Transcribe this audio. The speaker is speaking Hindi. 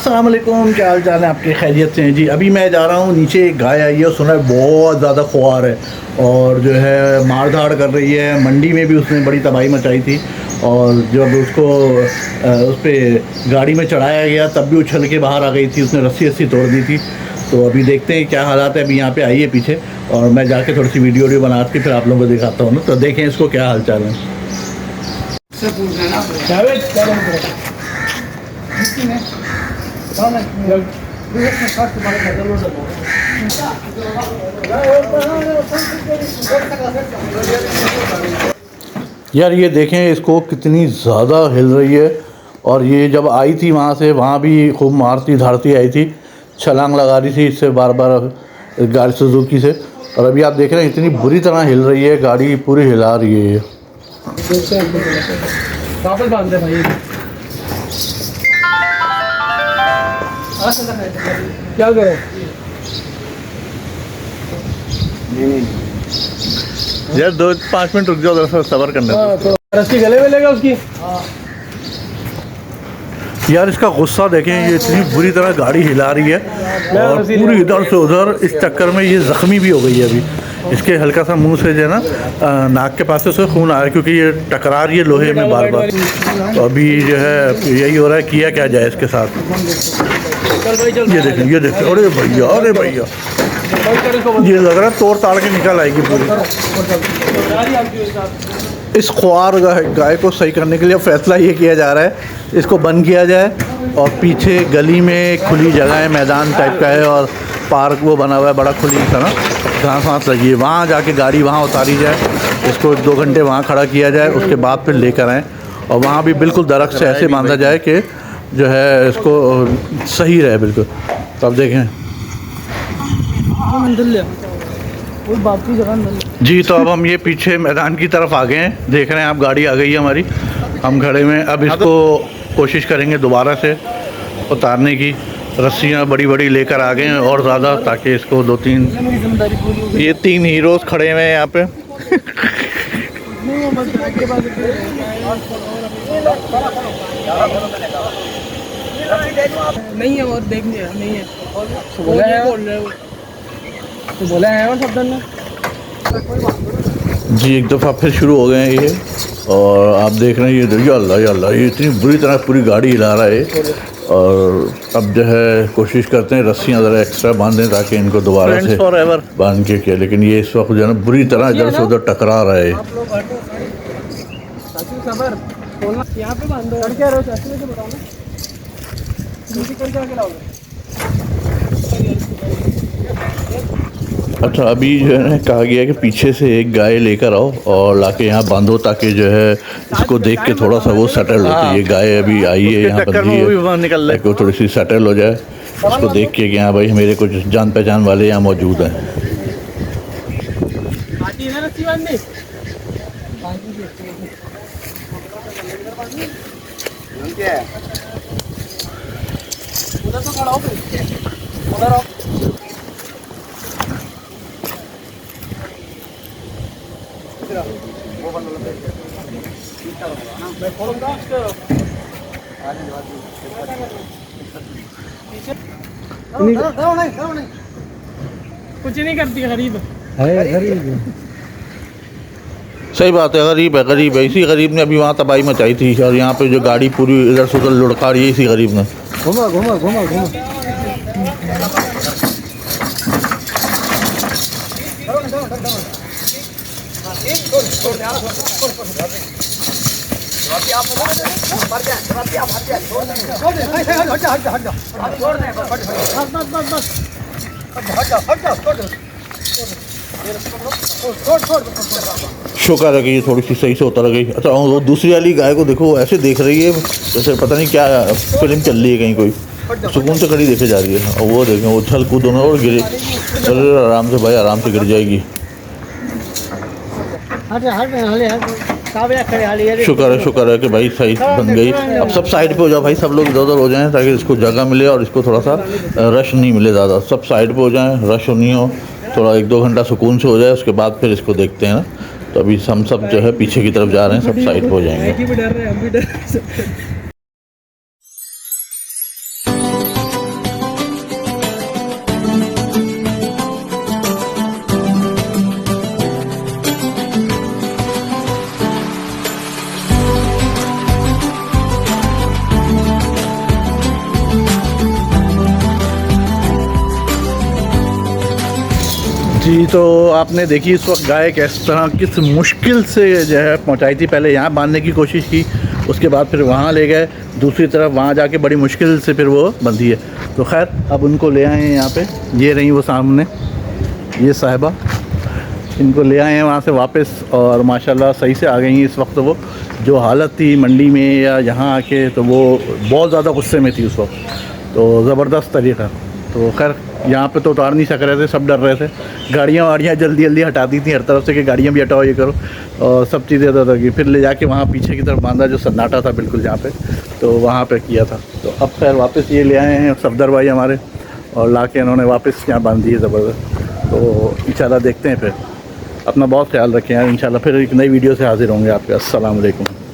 अस्सलाम वालेकुम, क्या हाल चाल है आपके? खैरियत से हैं जी। अभी मैं जा रहा हूँ नीचे, एक गाय आई है, सुना है बहुत ज़्यादा खुआर है और जो है मार धाड़ कर रही है। मंडी में भी उसने बड़ी तबाही मचाई थी और जब उसको उस पर गाड़ी में चढ़ाया गया तब भी उछल के बाहर आ गई थी, उसने रस्सी तोड़ दी थी। तो अभी देखते हैं क्या हालात है। अभी यहाँ पे आई है पीछे और मैं जाके थोड़ी सी वीडियो बना के फिर आप लोगों को दिखाता हूँ ना, तो देखें इसको क्या हाल चाल है। यार ये देखें इसको कितनी ज़्यादा हिल रही है। और ये जब आई थी वहाँ से, वहाँ भी खूब मारती धारती आई थी, छलांग लगा रही थी इससे बार बार गाड़ी सुजुकी से। और अभी आप देख रहे हैं इतनी बुरी तरह हिल रही है, गाड़ी पूरी हिला रही है ये। वापस बांध दे भाई। क्या करें? यार 2-5 मिनट रुक जाओ, दरअसल सब्र करने तो रस्सी गले में लेगा उसकी। यार इसका गुस्सा देखें, ये इतनी बुरी तरह गाड़ी हिला रही है और पूरी इधर से उधर। इस चक्कर में ये ज़ख्मी भी हो गई है। अभी इसके हल्का सा मुंह से जो है ना, नाक के पास से उसका खून आ रहा है क्योंकि ये टकरा रही है लोहे में बार बार। तो अभी जो है यही हो रहा है, किया क्या जाए इसके साथ। ये देखें, अरे भैया ये लग रहा है तोड़ ताड़ के निकल आएगी पूरी। इस ख्वार गाय को सही करने के लिए फैसला ये किया जा रहा है, इसको बंद किया जाए और पीछे गली में खुली जगह है, मैदान टाइप का है और पार्क वो बना हुआ है बड़ा, खुली तरह घास वास लगी है, वहाँ जाके गाड़ी वहाँ उतारी जाए, इसको 2 घंटे वहाँ खड़ा किया जाए, उसके बाद फिर लेकर आएँ और वहाँ भी बिल्कुल दरख्त से ऐसे बांधा जाए कि जो है इसको सही रहे बिल्कुल। तो अब देखें जी। तो अब हम ये पीछे मैदान की तरफ आ गए हैं, देख रहे हैं आप, गाड़ी आ गई है हमारी, हम खड़े में। अब इसको कोशिश करेंगे दोबारा से उतारने की। रस्सियाँ बड़ी बड़ी लेकर आ गए हैं और ज़्यादा, ताकि इसको 2-3 ये 3 हीरोज़ खड़े हुए हैं यहाँ पे। नहीं है और देखने नहीं है तो बोला है और शब्द ने जी। एक दफ़ा फिर शुरू हो गए हैं ये और आप देख रहे हैं ये अल्लाह ये इतनी बुरी तरह पूरी गाड़ी हिला रहा है। और अब जो है कोशिश करते हैं रस्सियाँ ज़रा एक्स्ट्रा बांधें ताकि इनको दोबारा से बांध के किया, लेकिन ये इस वक्त जो है ना बुरी तरह इधर से उधर टकरा रहा है। अच्छा, अभी जो है ना कहा गया है कि पीछे से एक गाय लेकर आओ और लाके यहाँ बांधो ताकि जो है इसको देख के थोड़ा सा वो सेटल होती है। ये गाय अभी आई है यहाँ बंधी है ताकि वो थोड़ी सी सेटल हो जाए, इसको देख के कि हाँ भाई मेरे कुछ जान पहचान वाले यहाँ मौजूद हैं। कुछ नहीं करती, गरीब है। सही बात है, गरीब है। इसी गरीब ने अभी वहाँ तबाही मचाई थी और यहाँ पे जो गाड़ी पूरी इधर से उधर लुढ़का रही है, इसी गरीब ने। घुमा शुक्र है कि ये थोड़ी सी सही से उतर गई। अच्छा, वो दूसरी वाली गाय को देखो, ऐसे देख रही है जैसे पता नहीं क्या फिल्म चल रही है कहीं, कोई सुकून से खड़ी देखे जा रही है। और वो देखें, वो छल कूद दोनों और गिरे। अरे आराम से भाई, आराम से गिर जाएगी। शुक्र है कि भाई सही बन गई। अब सब साइड पे हो जाओ भाई, सब लोग इधर उधर हो जाएं ताकि इसको जगह मिले और इसको थोड़ा सा रश नहीं मिले ज़्यादा। सब साइड पे हो जाएं, रश नहीं हो, थोड़ा 1-2 घंटा सुकून से हो जाए, उसके बाद फिर इसको देखते हैं ना। तो अभी हम सब जो है पीछे की तरफ जा रहे हैं, सब साइड पे हो जाएंगे। जी, तो आपने देखी इस वक्त गाय किस तरह किस मुश्किल से जो है पहुंचाई थी। पहले यहाँ बांधने की कोशिश की, उसके बाद फिर वहाँ ले गए, दूसरी तरफ वहाँ जाके बड़ी मुश्किल से फिर वो बंधी है। तो खैर अब उनको ले आए हैं यहाँ पे, ये रही वो सामने, ये साहिबा, इनको ले आए हैं वहाँ से वापस और माशाल्लाह सही से आ गई हैं इस वक्त। वो जो हालत थी मंडी में या यहाँ आके, तो वो बहुत ज़्यादा गुस्से में थी उस वक्त, तो ज़बरदस्त तरीक़ा। तो खैर यहाँ पे तो उतार नहीं सक रहे थे, सब डर रहे थे। गाड़ियाँ वाड़ियाँ जल्दी जल्दी हटा दी थी हर तरफ से कि गाड़ियाँ भी हटाओ, ये करो, और सब चीज़ें इधर की। फिर ले जाके वहाँ पीछे की तरफ बांधा, जो सन्नाटा था बिल्कुल जहाँ पे, तो वहाँ पे किया था। तो अब खैर वापस ये ले आए हैं सफदर भाई हमारे, और ला के इन्होंने वापस यहाँ बांध दी है ज़बरदस्त। तो इंशाल्लाह देखते हैं, फिर अपना बहुत ख्याल रखें यार। इंशाल्लाह फिर एक नई वीडियो से हाज़िर होंगे आपके। अस्सलाम वालेकुम।